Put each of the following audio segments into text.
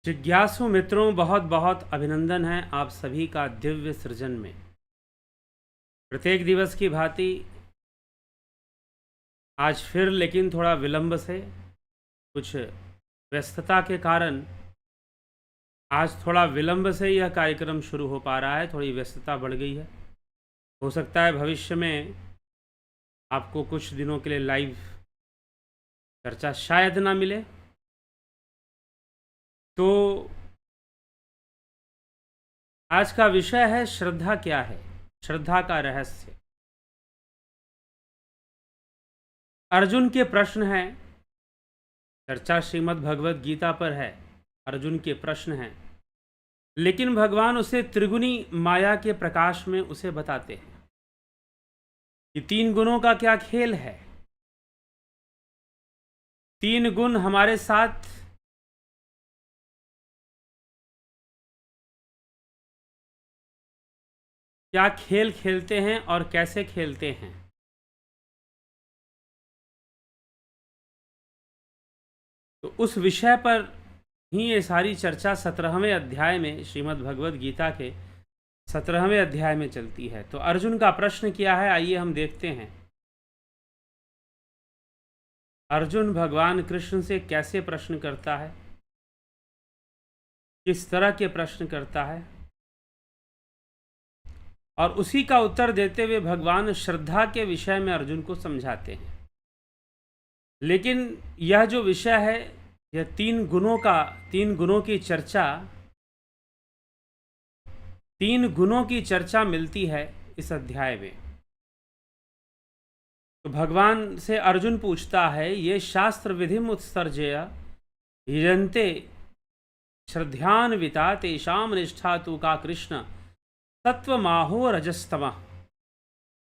जिज्ञासु मित्रों, बहुत बहुत अभिनंदन है आप सभी का दिव्य सृजन में। प्रत्येक दिवस की भांति आज फिर, लेकिन थोड़ा विलंब से, कुछ व्यस्तता के कारण आज थोड़ा विलंब से यह कार्यक्रम शुरू हो पा रहा है। थोड़ी व्यस्तता बढ़ गई है। हो सकता है भविष्य में आपको कुछ दिनों के लिए लाइव चर्चा शायद ना मिले। तो आज का विषय है श्रद्धा क्या है, श्रद्धा का रहस्य। अर्जुन के प्रश्न हैं, चर्चा श्रीमद् भगवद गीता पर है। अर्जुन के प्रश्न हैं, लेकिन भगवान उसे त्रिगुणी माया के प्रकाश में उसे बताते हैं कि तीन गुणों का क्या खेल है। तीन गुण हमारे साथ क्या खेल खेलते हैं और कैसे खेलते हैं। तो उस विषय पर ही ये सारी चर्चा 17वें अध्याय में, श्रीमद् भगवद गीता के 17वें अध्याय में चलती है। तो अर्जुन का प्रश्न क्या है, आइए हम देखते हैं। अर्जुन भगवान कृष्ण से कैसे प्रश्न करता है, किस तरह के प्रश्न करता है, और उसी का उत्तर देते हुए भगवान श्रद्धा के विषय में अर्जुन को समझाते हैं। लेकिन यह जो विषय है, यह तीन गुणों की चर्चा, तीन गुणों की चर्चा मिलती है इस अध्याय में। तो भगवान से अर्जुन पूछता है, ये शास्त्र विधिम उत्सर्जय हिरन्ते श्रद्धान्विता तेषाम निष्ठा तु का कृष्ण तत्वमाहो रजस्तमा।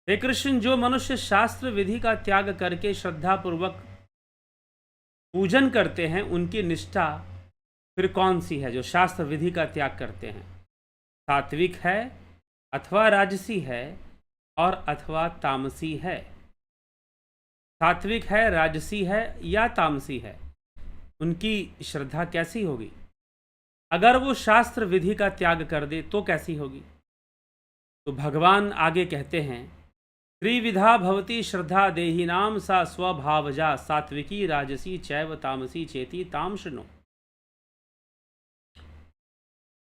हे कृष्ण, जो मनुष्य शास्त्र विधि का त्याग करके श्रद्धा पूर्वक पूजन करते हैं, उनकी निष्ठा फिर कौन सी है? जो शास्त्र विधि का त्याग करते हैं, सात्विक है अथवा राजसी है और अथवा तामसी है। सात्विक है, राजसी है या तामसी है, उनकी श्रद्धा कैसी होगी? अगर वो शास्त्र विधि का त्याग कर दे तो कैसी होगी? तो भगवान आगे कहते हैं, त्रिविधा भवती श्रद्धा देहिनाम सा स्वभावजा सात्विकी राजसी चैव तामसी चेति ताम शृणु।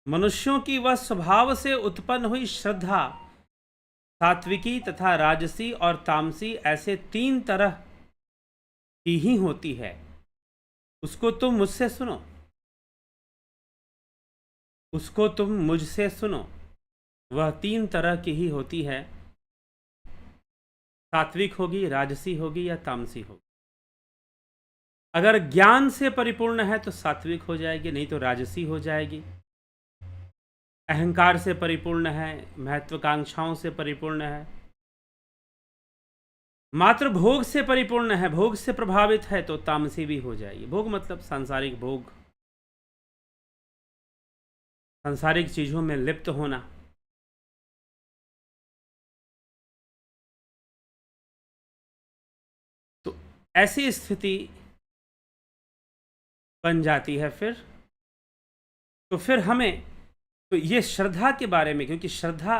मनुष्यों की वह स्वभाव से उत्पन्न हुई श्रद्धा सात्विकी तथा राजसी और तामसी, ऐसे तीन तरह की ही होती है। उसको तुम मुझसे सुनो, उसको तुम मुझसे सुनो। वह तीन तरह की ही होती है, सात्विक होगी, राजसी होगी या तामसी होगी। अगर ज्ञान से परिपूर्ण है तो सात्विक हो जाएगी, नहीं तो राजसी हो जाएगी। अहंकार से परिपूर्ण है, महत्वाकांक्षाओं से परिपूर्ण है, मात्र भोग से परिपूर्ण है, भोग से प्रभावित है, तो तामसी भी हो जाएगी। भोग मतलब सांसारिक भोग, सांसारिक चीजों में लिप्त होना। तो ऐसी स्थिति बन जाती है। फिर हमें तो ये श्रद्धा के बारे में, क्योंकि श्रद्धा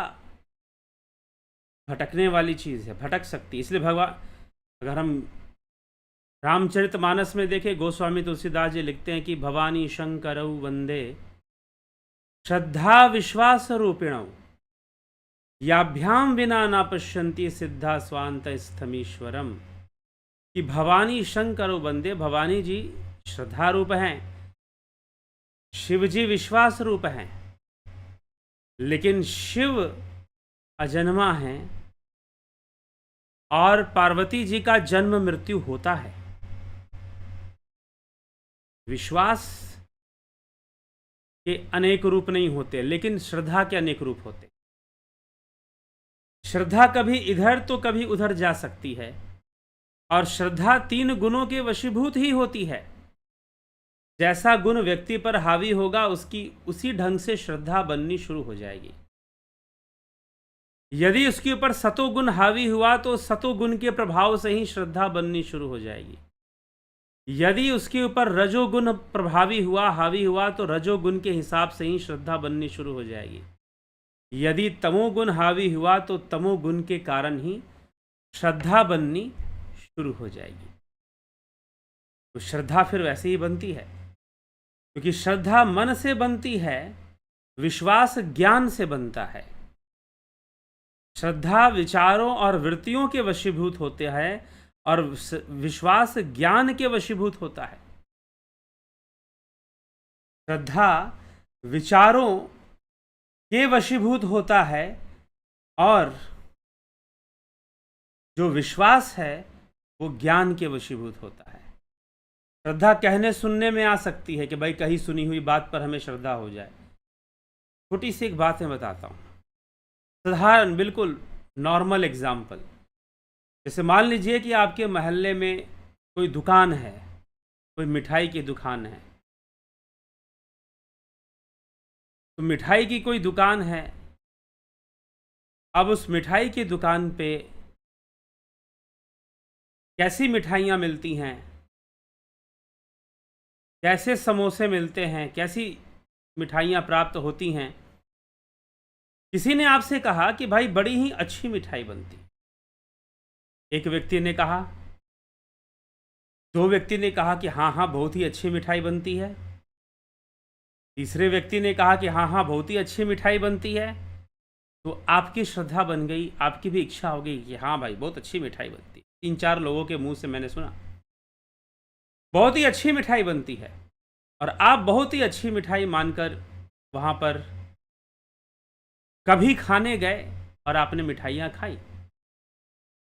भटकने वाली चीज है, भटक सकती है। इसलिए भगवान, अगर हम रामचरितमानस में देखें, गोस्वामी तुलसीदास जी लिखते हैं कि भवानी शंकरौ वंदे श्रद्धा विश्वास रूपिणौ याभ्याम विना न पश्यन्ति सिद्धा स्वांत स्थमीश्वरम। कि भवानी शंकरौ वंदे, भवानी जी श्रद्धा रूप हैं, शिव जी विश्वास रूप हैं, लेकिन शिव अजन्मा है और पार्वती जी का जन्म मृत्यु होता है। विश्वास के अनेक रूप नहीं होते, लेकिन श्रद्धा के अनेक रूप होते। श्रद्धा कभी इधर तो कभी उधर जा सकती है, और श्रद्धा तीन गुणों के वशीभूत ही होती है। जैसा गुण व्यक्ति पर हावी होगा, उसकी उसी ढंग से श्रद्धा बननी शुरू हो जाएगी। यदि उसके ऊपर सतोगुण हावी हुआ तो सतोगुण के प्रभाव से ही श्रद्धा बननी शुरू हो जाएगी। यदि उसके ऊपर रजोगुण प्रभावी हुआ, हावी हुआ, तो रजोगुण के हिसाब से ही श्रद्धा बननी शुरू हो जाएगी। यदि तमोगुण हावी हुआ तो तमोगुण के कारण ही श्रद्धा बननी शुरू हो जाएगी। तो श्रद्धा फिर वैसे ही बनती है, क्योंकि श्रद्धा मन से बनती है, विश्वास ज्ञान से बनता है। श्रद्धा विचारों और वृत्तियों के वशीभूत होते हैं और विश्वास ज्ञान के वशीभूत होता है। श्रद्धा विचारों के वशीभूत होता है और जो विश्वास है वो ज्ञान के वशीभूत होता है। श्रद्धा कहने सुनने में आ सकती है कि भाई कहीं सुनी हुई बात पर हमें श्रद्धा हो जाए। छोटी सी एक बात मैं बताता हूँ, साधारण बिल्कुल नॉर्मल एग्जाम्पल। जैसे मान लीजिए कि आपके मोहल्ले में कोई दुकान है, कोई मिठाई की दुकान है। तो मिठाई की कोई दुकान है, अब उस मिठाई की दुकान पे कैसी मिठाइयाँ मिलती हैं, कैसे समोसे मिलते हैं, कैसी मिठाइयाँ प्राप्त होती हैं। किसी ने आपसे कहा कि भाई बड़ी ही अच्छी मिठाई बनती। एक व्यक्ति ने कहा, दो व्यक्ति ने कहा कि हाँ हाँ बहुत ही अच्छी मिठाई बनती है। तीसरे व्यक्ति ने कहा कि हाँ हाँ बहुत ही अच्छी मिठाई बनती है। तो आपकी श्रद्धा बन गई, आपकी भी इच्छा हो गई कि हाँ भाई बहुत अच्छी मिठाई बनती है। 3-4 लोगों के मुंह से मैंने सुना बहुत ही अच्छी मिठाई बनती है, और आप बहुत ही अच्छी मिठाई मानकर वहाँ पर कभी खाने गए और आपने मिठाइयाँ खाई।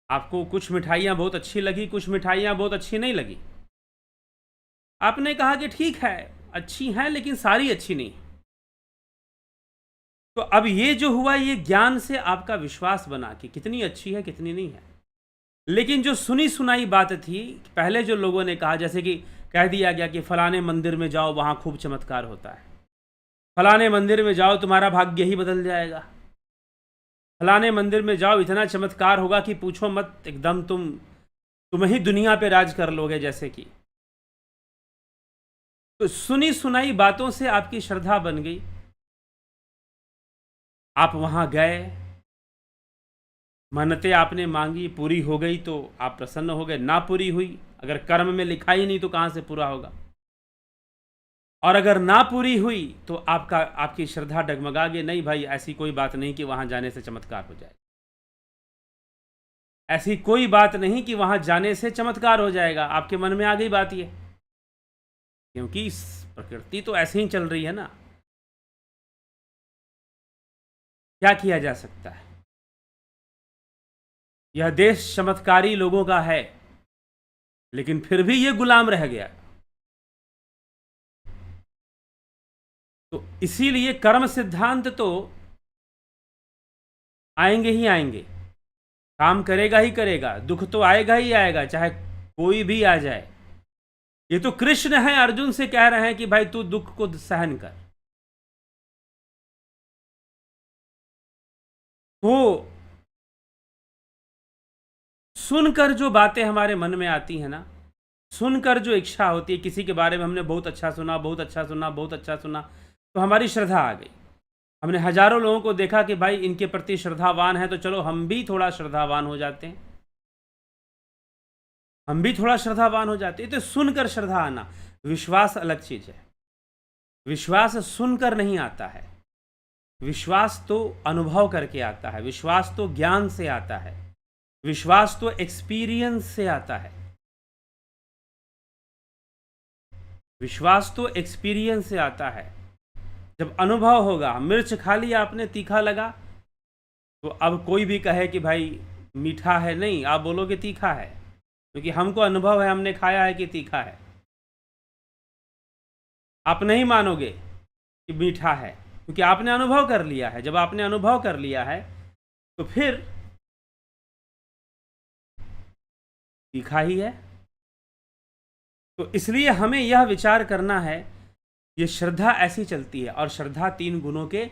आपको कुछ मिठाइयाँ बहुत अच्छी लगी, कुछ मिठाइयाँ बहुत अच्छी नहीं लगी। आपने कहा कि ठीक है अच्छी हैं लेकिन सारी अच्छी नहीं। तो अब ये जो हुआ, ये ज्ञान से आपका विश्वास बना कि कितनी अच्छी है कितनी नहीं है। लेकिन जो सुनी सुनाई बात थी, पहले जो लोगों ने कहा, जैसे कि कह दिया गया कि फलाने मंदिर में जाओ वहाँ खूब चमत्कार होता है, फलाने मंदिर में जाओ तुम्हारा भाग्य ही बदल जाएगा, फलाने मंदिर में जाओ इतना चमत्कार होगा कि पूछो मत, एकदम तुम ही दुनिया पे राज कर लोगे जैसे कि। तो सुनी सुनाई बातों से आपकी श्रद्धा बन गई, आप वहाँ गए, मन्नतें आपने मांगी, पूरी हो गई तो आप प्रसन्न हो गए, ना पूरी हुई, अगर कर्म में लिखा ही नहीं तो कहाँ से पूरा होगा, और अगर ना पूरी हुई तो आपकी श्रद्धा डगमगा गई। नहीं भाई ऐसी कोई बात नहीं कि वहाँ जाने से चमत्कार हो जाए, ऐसी कोई बात नहीं कि वहाँ जाने से चमत्कार हो जाएगा। आपके मन में आ गई बात ये, क्योंकि प्रकृति तो ऐसे ही चल रही है ना, क्या किया जा सकता है। यह देश चमत्कारी लोगों का है, लेकिन फिर भी ये गुलाम रह गया। तो इसीलिए कर्म सिद्धांत तो आएंगे ही आएंगे, काम करेगा ही करेगा, दुख तो आएगा ही आएगा, चाहे कोई भी आ जाए। ये तो कृष्ण है, अर्जुन से कह रहे हैं कि भाई तू दुख को सहन कर। तो सुनकर जो बातें हमारे मन में आती हैं ना, सुनकर जो इच्छा होती है, किसी के बारे में हमने बहुत अच्छा सुना, बहुत अच्छा सुना, बहुत अच्छा सुना, तो हमारी श्रद्धा आ गई। हमने हजारों लोगों को देखा कि भाई इनके प्रति श्रद्धावान है, तो चलो हम भी थोड़ा श्रद्धावान हो जाते हैं, हम भी थोड़ा श्रद्धावान हो जाते हैं। तो सुनकर श्रद्धा आना, विश्वास अलग चीज है। विश्वास सुनकर नहीं आता है, विश्वास तो अनुभव करके आता है, विश्वास तो ज्ञान से आता है, विश्वास तो एक्सपीरियंस से आता है, विश्वास तो एक्सपीरियंस से आता है। जब अनुभव होगा, मिर्च खा लिया आपने, तीखा लगा, तो अब कोई भी कहे कि भाई मीठा है, नहीं, आप बोलोगे तीखा है, क्योंकि हमको अनुभव है, हमने खाया है कि तीखा है। आप नहीं मानोगे कि मीठा है, क्योंकि आपने अनुभव कर लिया है। जब आपने अनुभव कर लिया है तो फिर तीखा ही है। तो इसलिए हमें यह विचार करना है, ये श्रद्धा ऐसी चलती है, और श्रद्धा 3 गुणों के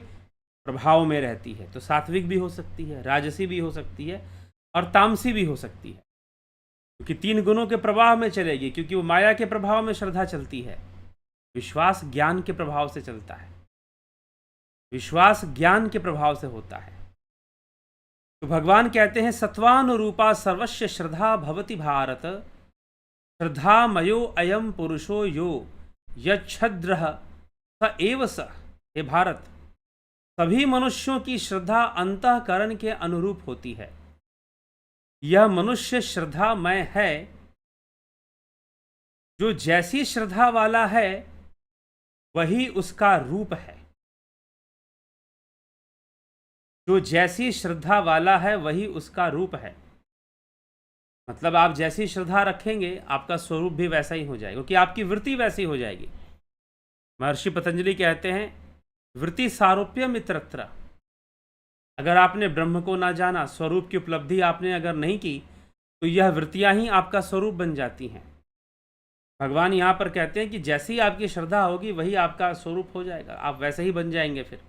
प्रभाव में रहती है। तो सात्विक भी हो सकती है, राजसी भी हो सकती है, और तामसी भी हो सकती है। क्योंकि 3 गुणों के प्रवाह में चलेगी, क्योंकि वो माया के प्रभाव में श्रद्धा चलती है। विश्वास ज्ञान के प्रभाव से चलता है, विश्वास ज्ञान के प्रभाव से होता है। तो भगवान कहते हैं सत्वानुरूपा सर्वस्य श्रद्धा भवति भारत, श्रद्धामयो अयम पुरुषो यो यच्छद्रः स एव स। हे भारत, सभी मनुष्यों की श्रद्धा अंतःकरण के अनुरूप होती है। यह मनुष्य श्रद्धामय है, जो जैसी श्रद्धा वाला है वही उसका रूप है। जो जैसी श्रद्धा वाला है वही उसका रूप है। मतलब आप जैसी श्रद्धा रखेंगे आपका स्वरूप भी वैसा ही हो जाएगा, क्योंकि आपकी वृत्ति वैसी हो जाएगी। महर्षि पतंजलि कहते हैं वृत्ति सारूप्य मित्रत्र। अगर आपने ब्रह्म को ना जाना, स्वरूप की उपलब्धि आपने अगर नहीं की, तो यह वृत्तियां ही आपका स्वरूप बन जाती हैं। भगवान यहाँ पर कहते हैं कि जैसी आपकी श्रद्धा होगी वही आपका स्वरूप हो जाएगा, आप वैसे ही बन जाएंगे। फिर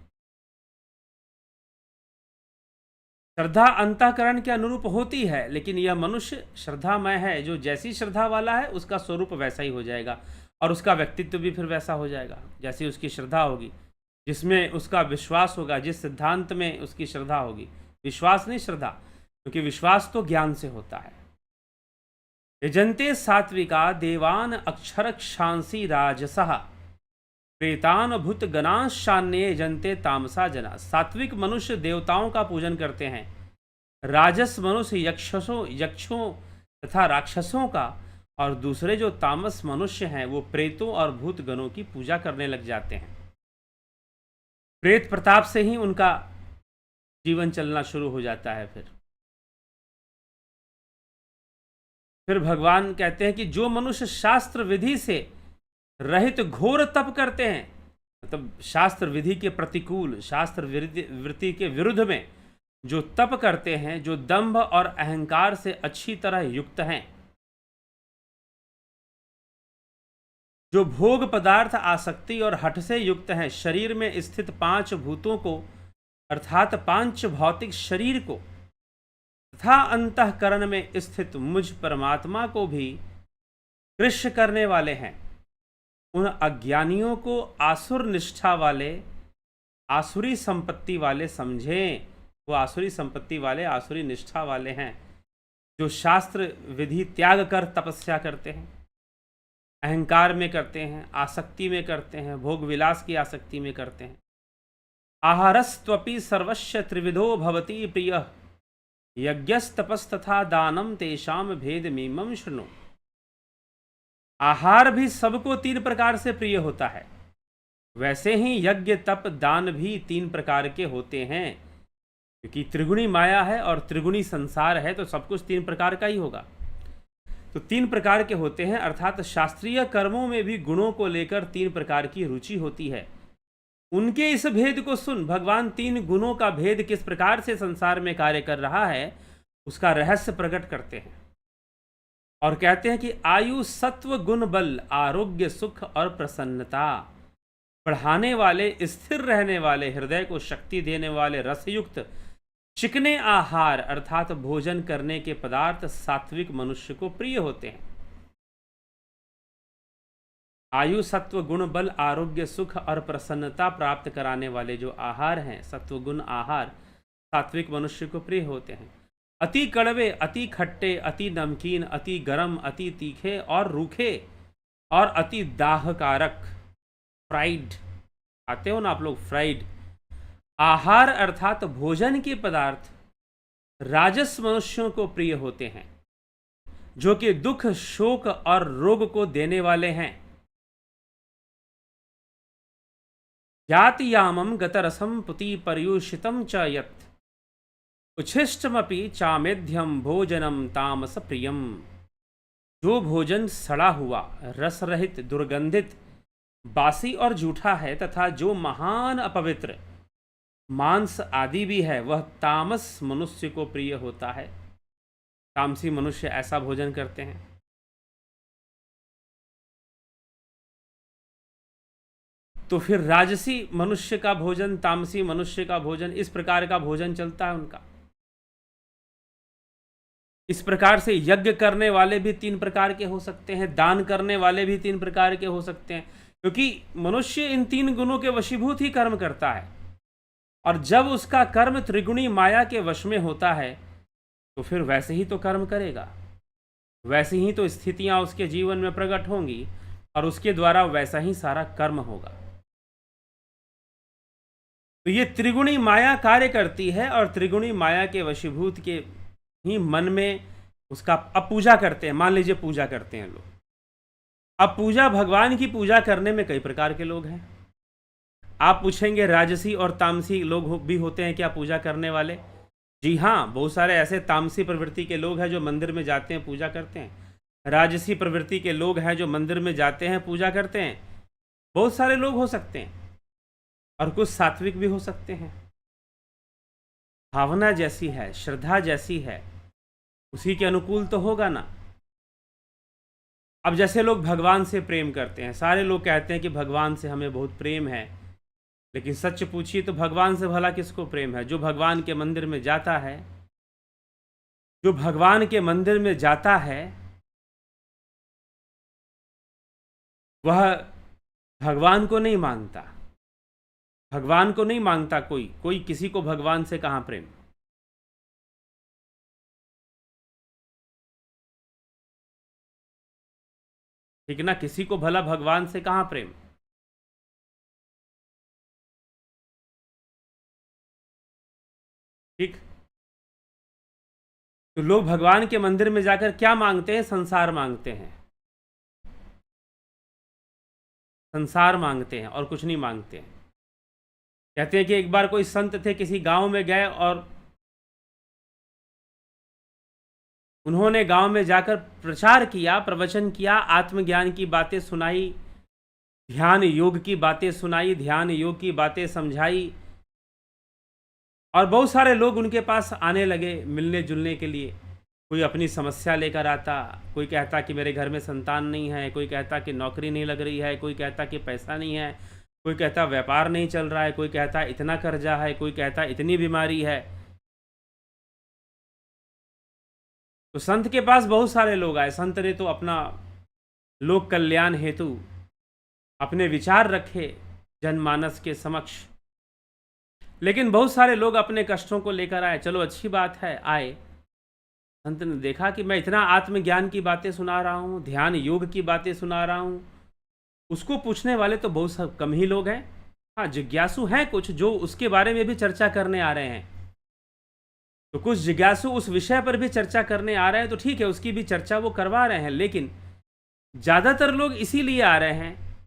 श्रद्धा अंतःकरण के अनुरूप होती है, लेकिन यह मनुष्य श्रद्धामय है, जो जैसी श्रद्धा वाला है उसका स्वरूप वैसा ही हो जाएगा, और उसका व्यक्तित्व भी फिर वैसा हो जाएगा जैसी उसकी श्रद्धा होगी, जिसमें उसका विश्वास होगा, जिस सिद्धांत में उसकी श्रद्धा होगी। विश्वास नहीं, श्रद्धा, क्योंकि विश्वास तो ज्ञान से होता है। यजन्ते सात्विका देवान अक्षरक्षांसी राजसः, प्रेतान भूत गणांशान्ये यजन्ते तामसा जना। सात्विक मनुष्य देवताओं का पूजन करते हैं, राजस मनुष्य यक्षों तथा राक्षसों का, और दूसरे जो तामस मनुष्य हैं वो प्रेतों और भूत गणों की पूजा करने लग जाते हैं। प्रेत प्रताप से ही उनका जीवन चलना शुरू हो जाता है। फिर भगवान कहते हैं कि जो मनुष्य शास्त्र विधि से रहित घोर तप करते हैं, मतलब शास्त्र विधि के प्रतिकूल, शास्त्र वृत्ति के विरुद्ध में जो तप करते हैं, जो दंभ और अहंकार से अच्छी तरह युक्त हैं, जो भोग पदार्थ आसक्ति और हठ से युक्त हैं, शरीर में स्थित 5 भूतों को अर्थात 5 भौतिक शरीर को तथा अंतःकरण में स्थित मुझ परमात्मा को भी कृष्ण करने वाले हैं, उन अज्ञानियों को आसुर निष्ठा वाले, आसुरी संपत्ति वाले समझें। वो आसुरी संपत्ति वाले, आसुरी निष्ठा वाले हैं, जो शास्त्र विधि त्याग कर तपस्या करते हैं, अहंकार में करते हैं, आसक्ति में करते हैं, भोग विलास की आसक्ति में करते हैं। आहारस्त्वपि सर्वस्य त्रिविधो भवति प्रियः, यज्ञस्तपस्तथा दानम तेषाम भेद मीमं शृणु। आहार भी सबको 3 प्रकार से प्रिय होता है, वैसे ही यज्ञ तप दान भी 3 प्रकार के होते हैं, क्योंकि त्रिगुणी माया है और त्रिगुणी संसार है, तो सब कुछ 3 प्रकार का ही होगा। तो 3 प्रकार के होते हैं, अर्थात शास्त्रीय कर्मों में भी गुणों को लेकर 3 प्रकार की रुचि होती है। उनके इस भेद को सुन। भगवान 3 गुणों का भेद किस प्रकार से संसार में कार्य कर रहा है उसका रहस्य प्रकट करते हैं, और कहते हैं कि आयु सत्व गुण बल आरोग्य सुख और प्रसन्नता बढ़ाने वाले, स्थिर रहने वाले, हृदय को शक्ति देने वाले रसयुक्त चिकने आहार अर्थात भोजन करने के पदार्थ सात्विक मनुष्य को प्रिय होते हैं। आयु सत्व गुण बल आरोग्य सुख और प्रसन्नता प्राप्त कराने वाले जो आहार हैं, सत्व गुण आहार, सात्विक मनुष्य को प्रिय होते हैं। अति कड़वे, अति खट्टे, अति नमकीन, अति गरम, अति तीखे और रूखे और अति दाहकारक, फ्राइड, आते हो ना आप लोग, फ्राइड आहार अर्थात भोजन के पदार्थ राजस मनुष्यों को प्रिय होते हैं, जो कि दुख शोक और रोग को देने वाले हैं। यातियामं गतरसं पुति पर्युषितं च यत् उच्छिष्टमपि चामेध्यम भोजनम तामस प्रियम। जो भोजन सड़ा हुआ, रस रहित, दुर्गंधित, बासी और जूठा है तथा जो महान अपवित्र, मांस आदि भी है, वह तामस मनुष्य को प्रिय होता है। तामसी मनुष्य ऐसा भोजन करते हैं। तो फिर राजसी मनुष्य का भोजन, तामसी मनुष्य का भोजन, इस प्रकार का भोजन चलता है उनका। इस प्रकार से यज्ञ करने वाले भी 3 प्रकार के हो सकते हैं, दान करने वाले भी 3 प्रकार के हो सकते हैं, क्योंकि मनुष्य इन 3 गुणों के वशीभूत ही कर्म करता है। और जब उसका कर्म त्रिगुणी माया के वश में होता है तो फिर वैसे ही तो कर्म करेगा, वैसी ही तो स्थितियां उसके जीवन में प्रकट होंगी और उसके द्वारा वैसा ही सारा कर्म होगा। तो ये त्रिगुणी माया कार्य करती है और त्रिगुणी माया के वशीभूत के ही मन में उसका अब पूजा करते हैं। मान लीजिए पूजा करते हैं लोग, अब पूजा, भगवान की पूजा करने में कई प्रकार के लोग हैं। आप पूछेंगे राजसी और तामसी लोग भी होते हैं क्या पूजा करने वाले? जी हाँ, बहुत सारे ऐसे तामसी प्रवृत्ति के लोग हैं जो मंदिर में जाते हैं पूजा करते हैं। राजसी प्रवृत्ति के लोग हैं जो मंदिर में जाते हैं पूजा करते हैं। बहुत सारे लोग हो सकते हैं और कुछ सात्विक भी हो सकते हैं। भावना जैसी है, श्रद्धा जैसी है, उसी के अनुकूल तो होगा ना। अब जैसे लोग भगवान से प्रेम करते हैं, सारे लोग कहते हैं कि भगवान से हमें बहुत प्रेम है, लेकिन सच पूछिए तो भगवान से भला किसको प्रेम है? जो भगवान के मंदिर में जाता है, जो भगवान के मंदिर में जाता है वह भगवान को नहीं मांगता, भगवान को नहीं मांगता। कोई किसी को भगवान से कहाँ प्रेम? ठीक ना, किसी को भला भगवान से कहाँ प्रेम? ठीक, तो लोग भगवान के मंदिर में जाकर क्या मांगते हैं? संसार मांगते हैं, संसार मांगते हैं और कुछ नहीं मांगते हैं। कहते हैं कि एक बार कोई संत थे, किसी गांव में गए और उन्होंने गांव में जाकर प्रचार किया, प्रवचन किया, आत्मज्ञान की बातें सुनाई, ध्यान योग की बातें सुनाई, ध्यान योग की बातें समझाई, और बहुत सारे लोग उनके पास आने लगे मिलने जुलने के लिए। कोई अपनी समस्या लेकर आता, कोई कहता कि मेरे घर में संतान नहीं है, कोई कहता कि नौकरी नहीं लग रही है, कोई कहता कि पैसा नहीं है, कोई कहता व्यापार नहीं चल रहा है, कोई कहता इतना कर्जा है, कोई कहता इतनी बीमारी है। तो संत के पास बहुत सारे लोग आए। संत ने तो अपना लोक कल्याण हेतु अपने विचार रखे जनमानस के समक्ष, लेकिन बहुत सारे लोग अपने कष्टों को लेकर आए। चलो अच्छी बात है, आए। संत ने देखा कि मैं इतना आत्मज्ञान की बातें सुना रहा हूँ, ध्यान योग की बातें सुना रहा हूँ, उसको पूछने वाले तो बहुत कम ही लोग हैं। हाँ, जिज्ञासु हैं कुछ जो उसके बारे में भी चर्चा करने आ रहे हैं। तो कुछ जिज्ञासु उस विषय पर भी चर्चा करने आ रहे हैं, तो ठीक है, उसकी भी चर्चा वो करवा रहे हैं। लेकिन ज़्यादातर लोग इसीलिए आ रहे हैं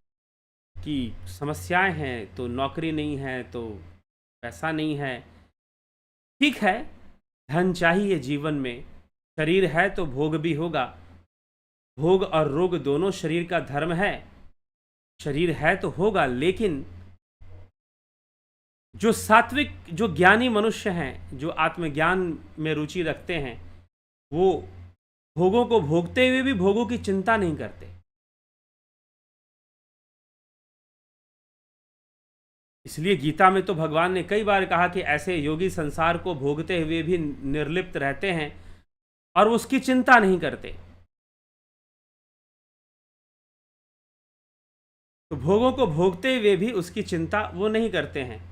कि समस्याएं हैं, तो नौकरी नहीं है, तो पैसा नहीं है। ठीक है, धन चाहिए जीवन में, शरीर है तो भोग भी होगा। भोग और रोग दोनों शरीर का धर्म है। शरीर है तो होगा, लेकिन जो सात्विक, जो ज्ञानी मनुष्य हैं, जो आत्मज्ञान में रुचि रखते हैं, वो भोगों को भोगते हुए भी भोगों की चिंता नहीं करते। इसलिए गीता में तो भगवान ने कई बार कहा कि ऐसे योगी संसार को भोगते हुए भी निर्लिप्त रहते हैं और उसकी चिंता नहीं करते। तो भोगों को भोगते हुए भी उसकी चिंता वो नहीं करते हैं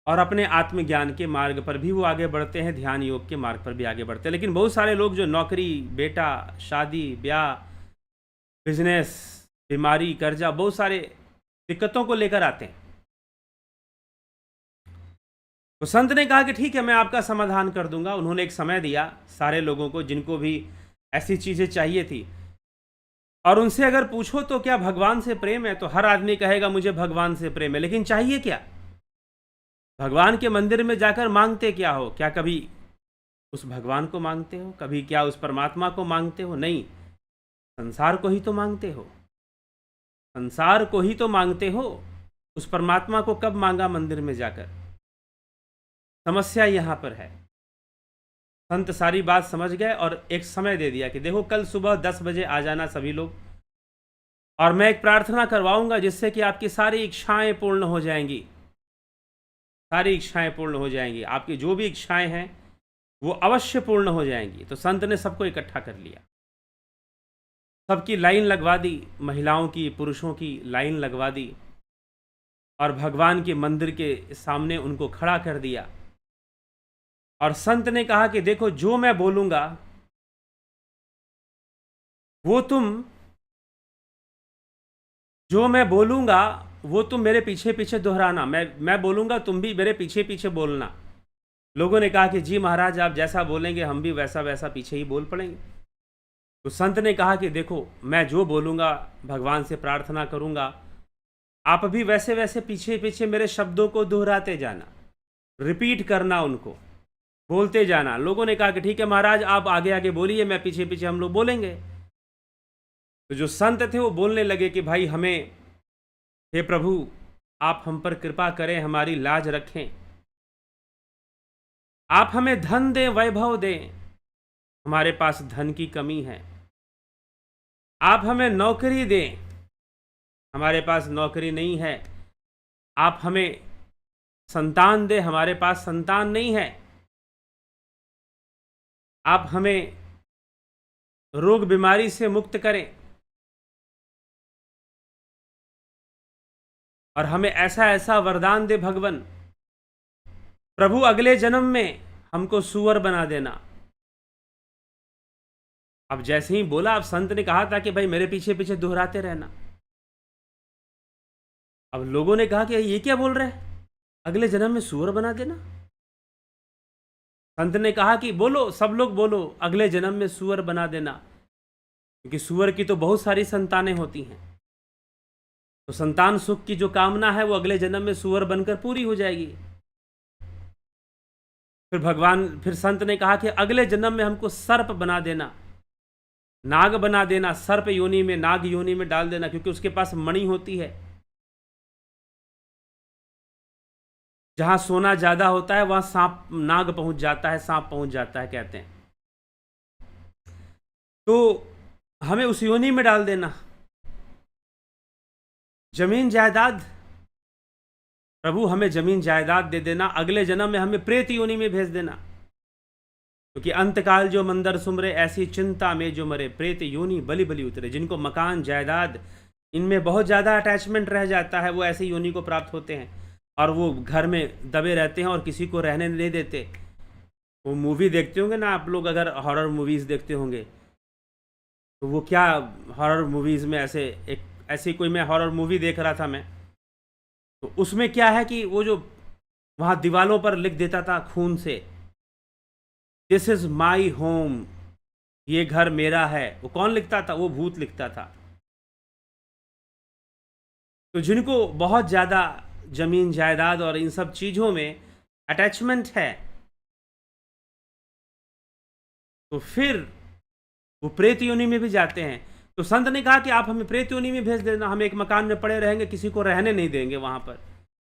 और अपने आत्मज्ञान के मार्ग पर भी वो आगे बढ़ते हैं, ध्यान योग के मार्ग पर भी आगे बढ़ते हैं। लेकिन बहुत सारे लोग जो नौकरी, बेटा, शादी, ब्याह, बिजनेस, बीमारी, कर्जा, बहुत सारे दिक्कतों को लेकर आते हैं। तो संत ने कहा कि ठीक है, मैं आपका समाधान कर दूंगा। उन्होंने एक समय दिया सारे लोगों को जिनको भी ऐसी चीज़ें चाहिए थी, और उनसे अगर पूछो तो क्या भगवान से प्रेम है, तो हर आदमी कहेगा मुझे भगवान से प्रेम है। लेकिन चाहिए क्या? भगवान के मंदिर में जाकर मांगते क्या हो? क्या कभी उस भगवान को मांगते हो? कभी क्या उस परमात्मा को मांगते हो? नहीं, संसार को ही तो मांगते हो, संसार को ही तो मांगते हो। उस परमात्मा को कब मांगा मंदिर में जाकर? समस्या यहाँ पर है। संत सारी बात समझ गए और एक समय दे दिया कि देखो कल सुबह 10 बजे आ जाना सभी लोग, और मैं एक प्रार्थना करवाऊंगा जिससे कि आपकी सारी इच्छाएं पूर्ण हो जाएंगी, सारी इच्छाएं पूर्ण हो जाएंगी। आपकी जो भी इच्छाएं हैं वो अवश्य पूर्ण हो जाएंगी। तो संत ने सबको इकट्ठा कर लिया, सबकी लाइन लगवा दी, महिलाओं की, पुरुषों की लाइन लगवा दी, और भगवान के मंदिर के सामने उनको खड़ा कर दिया। और संत ने कहा कि देखो, जो मैं बोलूंगा वो तुम जो मैं बोलूंगा वो तुम मेरे पीछे पीछे दोहराना। मैं बोलूंगा, तुम भी मेरे पीछे पीछे बोलना। लोगों ने कहा कि जी महाराज, आप जैसा बोलेंगे हम भी वैसा वैसा पीछे ही बोल पड़ेंगे। तो संत ने कहा कि देखो, मैं जो बोलूंगा, भगवान से प्रार्थना करूंगा, आप भी वैसे वैसे पीछे पीछे मेरे शब्दों को दोहराते जाना, रिपीट करना, उनको बोलते जाना। लोगों ने कहा कि ठीक है महाराज, आप आगे आगे बोलिए, मैं पीछे पीछे हम लोग बोलेंगे। तो जो संत थे वो बोलने लगे कि भाई हमें, हे प्रभु, आप हम पर कृपा करें, हमारी लाज रखें, आप हमें धन दें, वैभव दें, हमारे पास धन की कमी है। आप हमें नौकरी दें, हमारे पास नौकरी नहीं है। आप हमें संतान दें, हमारे पास संतान नहीं है। आप हमें रोग बीमारी से मुक्त करें, और हमें ऐसा ऐसा वरदान दे भगवान, प्रभु अगले जन्म में हमको सुअर बना देना। अब जैसे ही बोला, अब संत ने कहा था कि भाई मेरे पीछे पीछे दोहराते रहना। अब लोगों ने कहा कि ये क्या बोल रहे हैं, अगले जन्म में सुअर बना देना। संत ने कहा कि बोलो, सब लोग बोलो, अगले जन्म में सुअर बना देना, क्योंकि सुअर की तो बहुत सारी संतानें होती हैं। तो संतान सुख की जो कामना है वो अगले जन्म में सुअर बनकर पूरी हो जाएगी। फिर संत ने कहा कि अगले जन्म में हमको सर्प बना देना, नाग बना देना, सर्प योनि में, नाग योनि में डाल देना, क्योंकि उसके पास मणि होती है। जहां सोना ज्यादा होता है वहां सांप, नाग पहुंच जाता है, सांप पहुंच जाता है, कहते हैं। तो हमें उस योनि में डाल देना। जमीन जायदाद, प्रभु हमें जमीन जायदाद दे देना, अगले जन्म में हमें प्रेत योनि में भेज देना, क्योंकि अंतकाल जो मंदर सुमरे, ऐसी चिंता में जो मरे, प्रेत योनि बलि बलि उतरे। जिनको मकान जायदाद इनमें बहुत ज़्यादा अटैचमेंट रह जाता है, वो ऐसी योनि को प्राप्त होते हैं, और वो घर में दबे रहते हैं और किसी को रहने नहीं देते। वो मूवी देखते होंगे ना आप लोग, अगर हॉरर मूवीज़ देखते होंगे, तो वो क्या, हॉरर मूवीज़ में ऐसी कोई, मैं हॉरर मूवी देख रहा था मैं, तो उसमें क्या है कि वो जो वहाँ दीवालों पर लिख देता था खून से, दिस इज़ माई होम, ये घर मेरा है। वो कौन लिखता था? वो भूत लिखता था। तो जिनको बहुत ज़्यादा जमीन जायदाद और इन सब चीज़ों में अटैचमेंट है, तो फिर वो प्रेत योनि में भी जाते हैं। तो संत ने कहा कि आप हमें प्रेत योनि में भेज देना, हम एक मकान में पड़े रहेंगे, किसी को रहने नहीं देंगे वहां पर,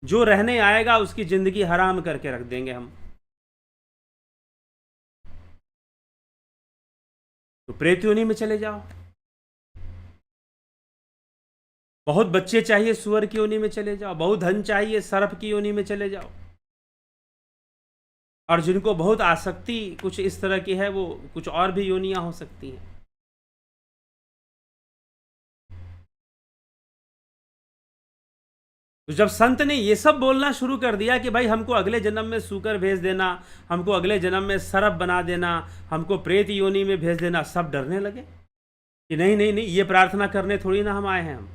जो रहने आएगा उसकी जिंदगी हराम करके रख देंगे हम। तो प्रेत योनि में चले जाओ। बहुत बच्चे चाहिए, सुअर की योनि में चले जाओ। बहुत धन चाहिए, सर्प की योनि में चले जाओ। और जिनको बहुत आसक्ति कुछ इस तरह की है, वो कुछ और भी योनियां हो सकती हैं। तो जब संत ने ये सब बोलना शुरू कर दिया कि भाई हमको अगले जन्म में सूकर भेज देना, हमको अगले जन्म में सर्प बना देना, हमको प्रेत योनि में भेज देना, सब डरने लगे कि नहीं नहीं नहीं, ये प्रार्थना करने थोड़ी ना हम आए हैं। हम,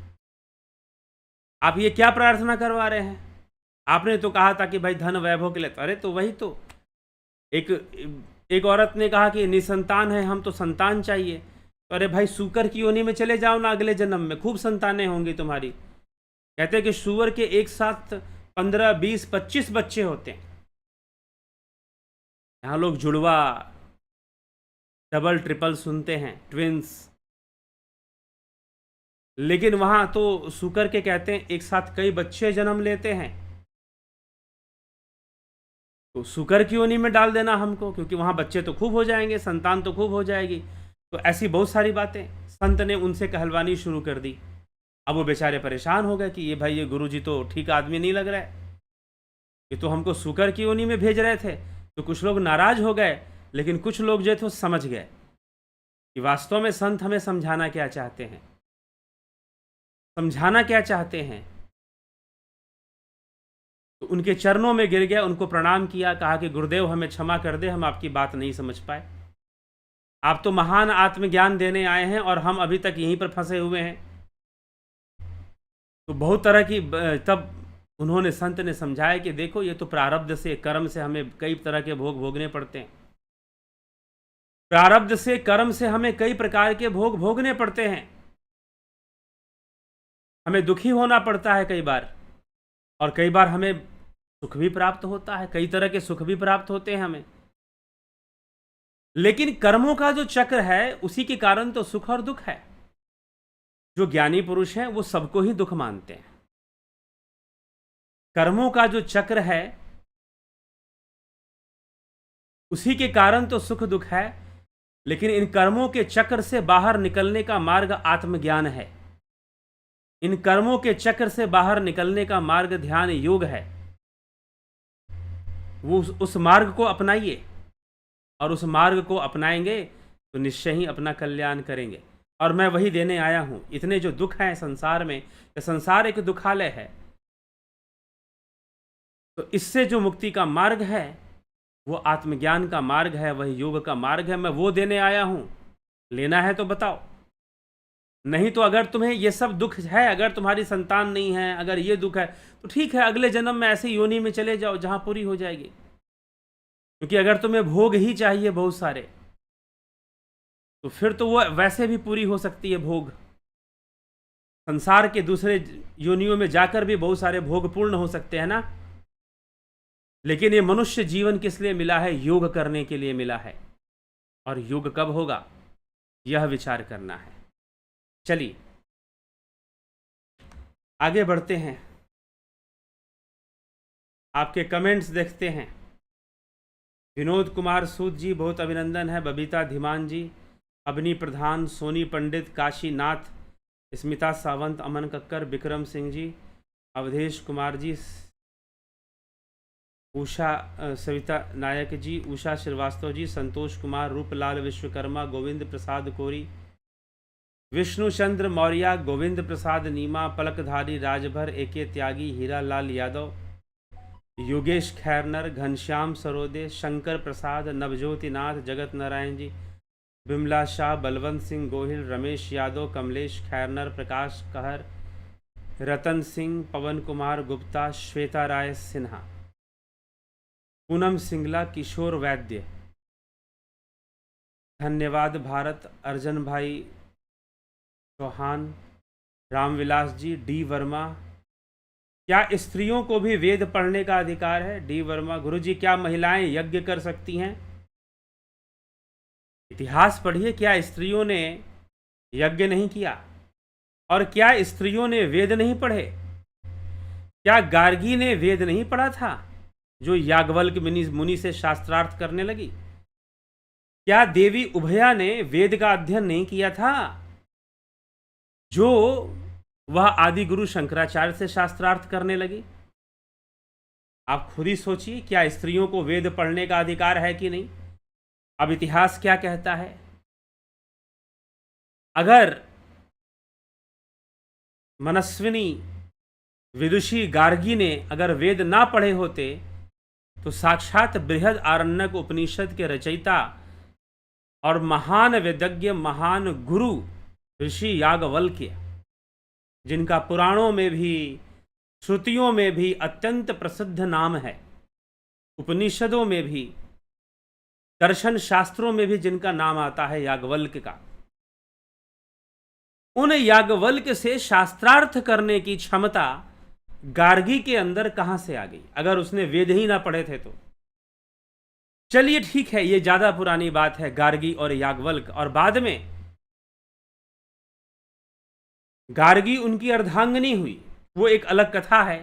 आप ये क्या प्रार्थना करवा रहे हैं? आपने तो कहा था कि भाई धन वैभव के लिए। अरे तो वही तो, एक औरत ने कहा कि निसंतान है हम, तो संतान चाहिए। तो अरे भाई, सूकर की योनि में चले जाओ ना, अगले जन्म में खूब संतानें होंगी तुम्हारी। कहते हैं कि सूअर के एक साथ 15, 20, 25 बच्चे होते हैं। यहाँ लोग जुड़वा, डबल ट्रिपल सुनते हैं, ट्विंस, लेकिन वहां तो सूकर के कहते हैं एक साथ कई बच्चे जन्म लेते हैं। तो सूकर की योनि में डाल देना हमको, क्योंकि वहां बच्चे तो खूब हो जाएंगे, संतान तो खूब हो जाएगी। तो ऐसी बहुत सारी बातें संत ने उनसे कहलवानी शुरू कर दी। अब वो बेचारे परेशान हो गए कि ये भाई, ये गुरुजी तो ठीक आदमी नहीं लग रहा है, ये तो हमको सूकर की योनि में भेज रहे थे। तो कुछ लोग नाराज हो गए लेकिन कुछ लोग जो थे वो समझ गए कि वास्तव में संत हमें समझाना क्या चाहते हैं, समझाना क्या चाहते हैं। तो उनके चरणों में गिर गया, उनको प्रणाम किया, कहा कि गुरुदेव हमें क्षमा कर दे, हम आपकी बात नहीं समझ पाए। आप तो महान आत्मज्ञान देने आए हैं और हम अभी तक यहीं पर फंसे हुए हैं। तो बहुत तरह की तब उन्होंने, संत ने समझाया कि देखो ये तो प्रारब्ध से, कर्म से हमें कई तरह के भोग भोगने पड़ते हैं। प्रारब्ध से, कर्म से हमें कई प्रकार के भोग भोगने पड़ते हैं। हमें दुखी होना पड़ता है कई बार, और कई बार हमें सुख भी प्राप्त होता है, कई तरह के सुख भी प्राप्त होते हैं हमें। लेकिन कर्मों का जो चक्र है उसी के कारण तो सुख और दुख है। जो ज्ञानी पुरुष हैं वो सबको ही दुख मानते हैं। कर्मों का जो चक्र है उसी के कारण तो सुख दुख है, लेकिन इन कर्मों के चक्र से बाहर निकलने का मार्ग आत्मज्ञान है। इन कर्मों के चक्र से बाहर निकलने का मार्ग ध्यान योग है। वो उस मार्ग को अपनाइए, और उस मार्ग को अपनाएंगे तो निश्चय ही अपना कल्याण करेंगे। और मैं वही देने आया हूं। इतने जो दुख हैं संसार में, संसार एक दुखालय है, तो इससे जो मुक्ति का मार्ग है वो आत्मज्ञान का मार्ग है, वही योग का मार्ग है। मैं वो देने आया हूं। लेना है तो बताओ, नहीं तो अगर तुम्हें ये सब दुख है, अगर तुम्हारी संतान नहीं है, अगर ये दुख है, तो ठीक है, अगले जन्म में ऐसी योनि में चले जाओ जहां पूरी हो जाएगी। क्योंकि अगर तुम्हें भोग ही चाहिए बहुत सारे, तो फिर तो वो वैसे भी पूरी हो सकती है भोग। संसार के दूसरे योनियों में जाकर भी बहुत सारे भोग पूर्ण हो सकते हैं ना। लेकिन ये मनुष्य जीवन किस लिए मिला है? योग करने के लिए मिला है। और योग कब होगा यह विचार करना है। चलिए आगे बढ़ते हैं, आपके कमेंट्स देखते हैं। विनोद कुमार सूद जी बहुत अभिनंदन है। बबीता धीमान जी, अवनी प्रधान, सोनी पंडित, काशी नाथ, स्मिता सावंत, अमन कक्कर, विक्रम सिंह जी, अवधेश कुमार जी, उषा सविता नायक जी, उषा श्रीवास्तव जी, संतोष कुमार, रूपलाल विश्वकर्मा, गोविंद प्रसाद कोरी, विष्णु चंद्र मौर्य, गोविंद प्रसाद नीमा, पलकधारी राजभर, एके त्यागी, हीरा लाल यादव, योगेश खैरनर, घनश्याम सरोदे, शंकर प्रसाद, नवज्योति नाथ, जगत नारायण जी, बिमला शाह, बलवंत सिंह गोहिल, रमेश यादव, कमलेश खैरनर, प्रकाश कहर, रतन सिंह, पवन कुमार गुप्ता, श्वेता राय सिन्हा, पूनम सिंगला, किशोर वैद्य, धन्यवाद भारत, अर्जन भाई चौहान, रामविलास जी, डी वर्मा, क्या स्त्रियों को भी वेद पढ़ने का अधिकार है? डी वर्मा, गुरुजी क्या महिलाएं यज्ञ कर सकती हैं? इतिहास पढ़िए, क्या स्त्रियों ने यज्ञ नहीं किया? और क्या स्त्रियों ने वेद नहीं पढ़े? क्या गार्गी ने वेद नहीं पढ़ा था जो याज्ञवल्क्य मुनि से शास्त्रार्थ करने लगी? क्या देवी उभया ने वेद का अध्ययन नहीं किया था जो वह आदि गुरु शंकराचार्य से शास्त्रार्थ करने लगी? आप खुद ही सोचिए, क्या स्त्रियों को वेद पढ़ने का अधिकार है कि नहीं? अब इतिहास क्या कहता है? अगर मनस्विनी विदुषी गार्गी ने अगर वेद ना पढ़े होते तो साक्षात बृहद आरण्यक उपनिषद के रचयिता और महान वेदज्ञ, महान गुरु ऋषि याज्ञवल्क्य, जिनका पुराणों में भी श्रुतियों में भी अत्यंत प्रसिद्ध नाम है, उपनिषदों में भी, दर्शन शास्त्रों में भी जिनका नाम आता है याज्ञवल्क्य का, उन याज्ञवल्क्य से शास्त्रार्थ करने की क्षमता गार्गी के अंदर कहां से आ गई, अगर उसने वेद ही ना पढ़े थे तो? चलिए ठीक है, ये ज्यादा पुरानी बात है, गार्गी और याज्ञवल्क्य। और बाद में गार्गी उनकी अर्धांगिनी हुई, वो एक अलग कथा है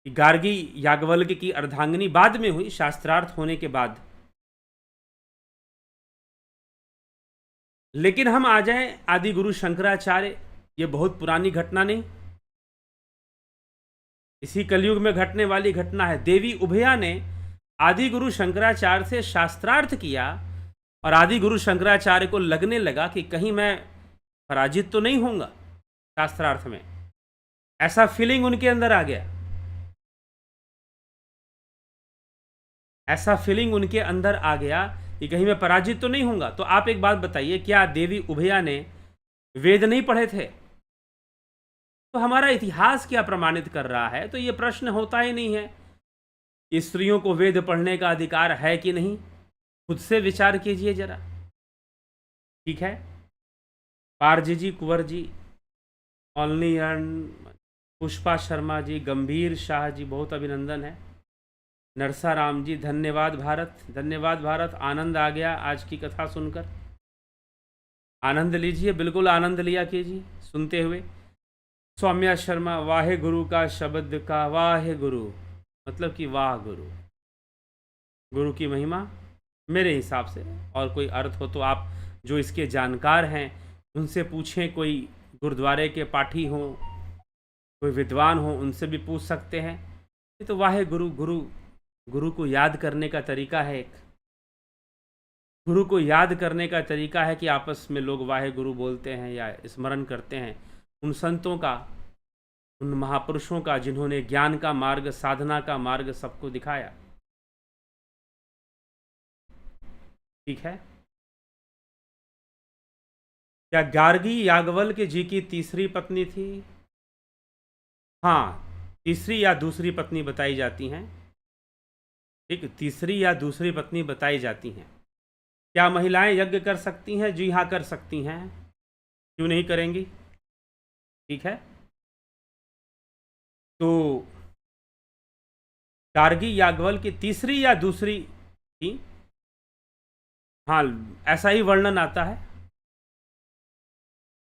कि गार्गी याज्ञवल्क्य की अर्धांगिनी बाद में हुई, शास्त्रार्थ होने के बाद। लेकिन हम आ जाएं आदि गुरु शंकराचार्य, ये बहुत पुरानी घटना नहीं, इसी कलयुग में घटने वाली घटना है। देवी उभया ने आदि गुरु शंकराचार्य से शास्त्रार्थ किया और आदि गुरु शंकराचार्य को लगने लगा कि कहीं मैं पराजित तो नहीं होऊंगा शास्त्रार्थ में। ऐसा फीलिंग उनके अंदर आ गया, ऐसा फीलिंग उनके अंदर आ गया कि कहीं मैं पराजित तो नहीं होऊंगा। तो आप एक बात बताइए, क्या देवी उभया ने वेद नहीं पढ़े थे? तो हमारा इतिहास क्या प्रमाणित कर रहा है? तो ये प्रश्न होता ही नहीं है कि स्त्रियों को वेद पढ़ने का अधिकार है कि नहीं। खुद से विचार कीजिए जरा, ठीक है। पारजी जी, कुंवर जी, ओनली अर्न, पुष्पा शर्मा जी, गंभीर शाह जी, बहुत अभिनंदन है। नरसा राम जी, धन्यवाद भारत, धन्यवाद भारत। आनंद आ गया आज की कथा सुनकर। आनंद लीजिए, बिल्कुल आनंद लिया कीजिए सुनते हुए। सौम्या शर्मा, वाहे गुरु का शब्द का वाहे गुरु, मतलब कि वाह गुरु, गुरु की महिमा मेरे हिसाब से। और कोई अर्थ हो तो आप जो इसके जानकार हैं उनसे पूछें, कोई गुरुद्वारे के पाठी हों, कोई विद्वान हो, उनसे भी पूछ सकते हैं। ये तो वाहे गुरु, गुरु गुरु को याद करने का तरीका है। एक गुरु को याद करने का तरीका है कि आपस में लोग वाहे गुरु बोलते हैं या स्मरण करते हैं उन संतों का, उन महापुरुषों का जिन्होंने ज्ञान का मार्ग, साधना का मार्ग सबको दिखाया। ठीक है। क्या गार्गी याज्ञवल्क्य जी की तीसरी पत्नी थी? हाँ, तीसरी या दूसरी पत्नी बताई जाती हैं। ठीक, तीसरी या दूसरी पत्नी बताई जाती हैं। क्या महिलाएं यज्ञ कर सकती हैं? जी हाँ, कर सकती हैं, क्यों नहीं करेंगी। ठीक है। तो गार्गी याज्ञवल्क्य की तीसरी या दूसरी थी? हाँ, ऐसा ही वर्णन आता है।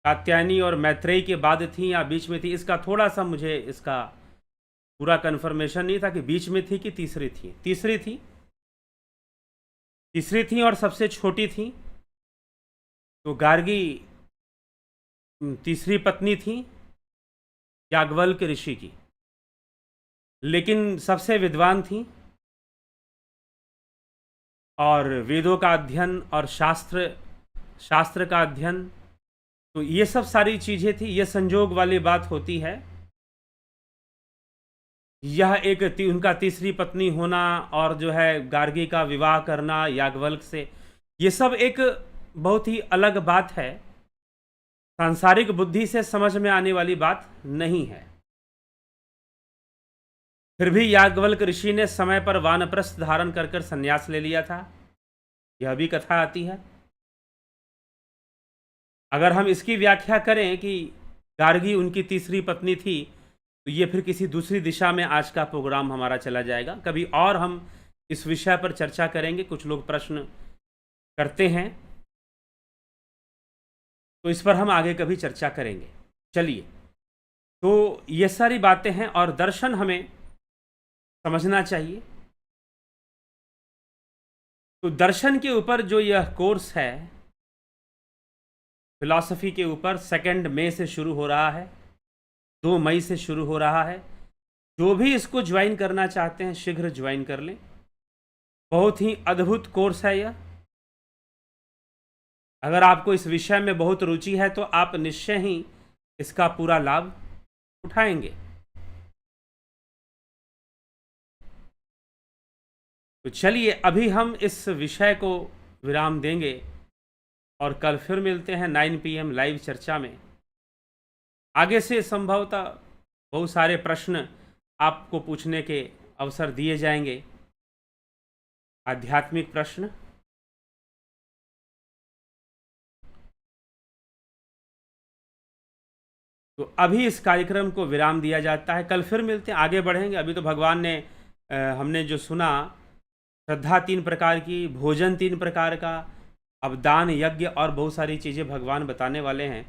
कात्यायनी और मैत्रेयी के बाद थी या बीच में थी, इसका थोड़ा सा मुझे इसका पूरा कन्फर्मेशन नहीं था कि बीच में थी कि तीसरी थी। तीसरी थी, तीसरी थी और सबसे छोटी थी। तो गार्गी तीसरी पत्नी थी याज्ञवल्क्य ऋषि की, लेकिन सबसे विद्वान थी और वेदों का अध्ययन और शास्त्र का अध्ययन, तो ये सब सारी चीज़ें थी। ये संजोग वाली बात होती है। यह एक उनका तीसरी पत्नी होना और जो है गार्गी का विवाह करना याज्ञवल्क्य से, ये सब एक बहुत ही अलग बात है, सांसारिक बुद्धि से समझ में आने वाली बात नहीं है। फिर भी याज्ञवल्क्य ऋषि ने समय पर वानप्रस्थ धारण कर कर संन्यास ले लिया था, यह भी कथा आती है। अगर हम इसकी व्याख्या करें कि गार्गी उनकी तीसरी पत्नी थी, तो ये फिर किसी दूसरी दिशा में आज का प्रोग्राम हमारा चला जाएगा। कभी और हम इस विषय पर चर्चा करेंगे। कुछ लोग प्रश्न करते हैं, तो इस पर हम आगे कभी चर्चा करेंगे। चलिए, तो ये सारी बातें हैं और दर्शन हमें समझना चाहिए। तो दर्शन के ऊपर जो यह कोर्स है, फिलॉसफी के ऊपर, 2 मई से शुरू हो रहा है, 2 मई से शुरू हो रहा है। जो भी इसको ज्वाइन करना चाहते हैं शीघ्र ज्वाइन कर लें। बहुत ही अद्भुत कोर्स है यह। अगर आपको इस विषय में बहुत रुचि है तो आप निश्चय ही इसका पूरा लाभ उठाएंगे। तो चलिए, अभी हम इस विषय को विराम देंगे और कल फिर मिलते हैं 9 PM लाइव चर्चा में। आगे से संभवतः बहुत सारे प्रश्न आपको पूछने के अवसर दिए जाएंगे, आध्यात्मिक प्रश्न। तो अभी इस कार्यक्रम को विराम दिया जाता है, कल फिर मिलते हैं, आगे बढ़ेंगे। अभी तो भगवान ने हमने जो सुना, श्रद्धा 3 प्रकार की, भोजन 3 प्रकार का, अब दान, यज्ञ और बहुत सारी चीज़ें भगवान बताने वाले हैं,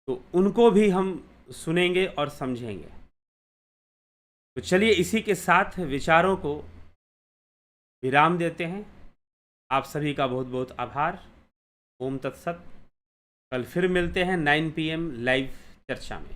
तो उनको भी हम सुनेंगे और समझेंगे। तो चलिए, इसी के साथ विचारों को विराम देते हैं। आप सभी का बहुत बहुत आभार। ओम तत्सत। कल फिर मिलते हैं 9 PM लाइव चर्चा में।